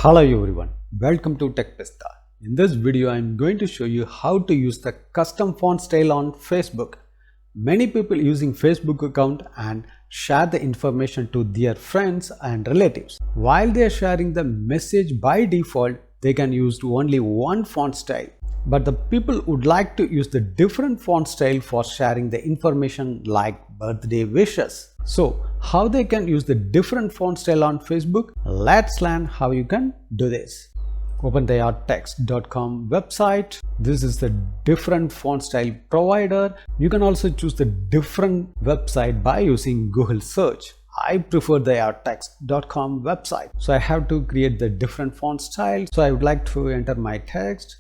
Hello everyone, welcome to TechPista. In this video, I am going to show you how to use the custom font style on Facebook. Many people using Facebook account and share the information to their friends and relatives. While they are sharing the message by default, they can use only one font style. But the people would like to use the different font style for sharing the information like birthday wishes. So how they can use the different font style on Facebook? Let's learn how you can do this. Open the arttext.com website. This is the different font style provider. You can also choose the different website by using Google search. I prefer the arttext.com website. So I have to create the different font style. So I would like to enter my text.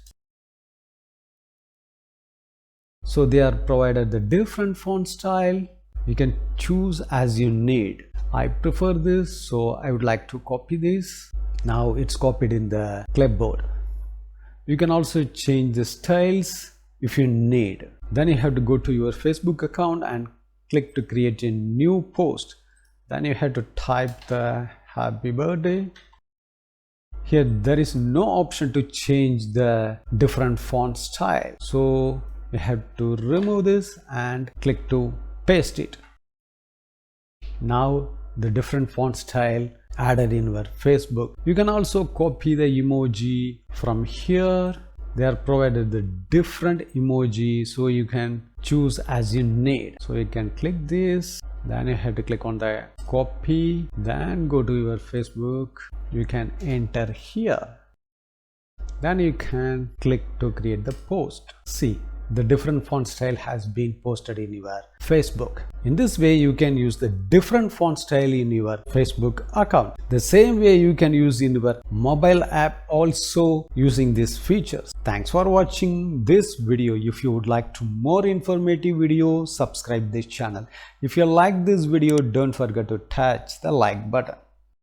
So they are provided the different font style. You can choose as you need. I prefer this, so I would like to copy this. Now it's copied in the clipboard. You can also change the styles if you need. Then you have to go to your Facebook account and click to create a new post. Then you have to type the happy birthday. Here there is no option to change the different font style. So you have to remove this and click to paste it. Now the different font style added in your Facebook. You can also copy the emoji from here. They are provided the different emoji, so you can choose as you need. So you can click this, then you have to click on the copy, then go to your Facebook. You can enter here. Then you can click to create the post. See, the different font style has been posted in your Facebook. In this way, you can use the different font style in your Facebook account. The same way you can use in your mobile app also using these features. Thanks for watching this video. If you would like to more informative video, subscribe this channel. If you like this video, don't forget to touch the like button.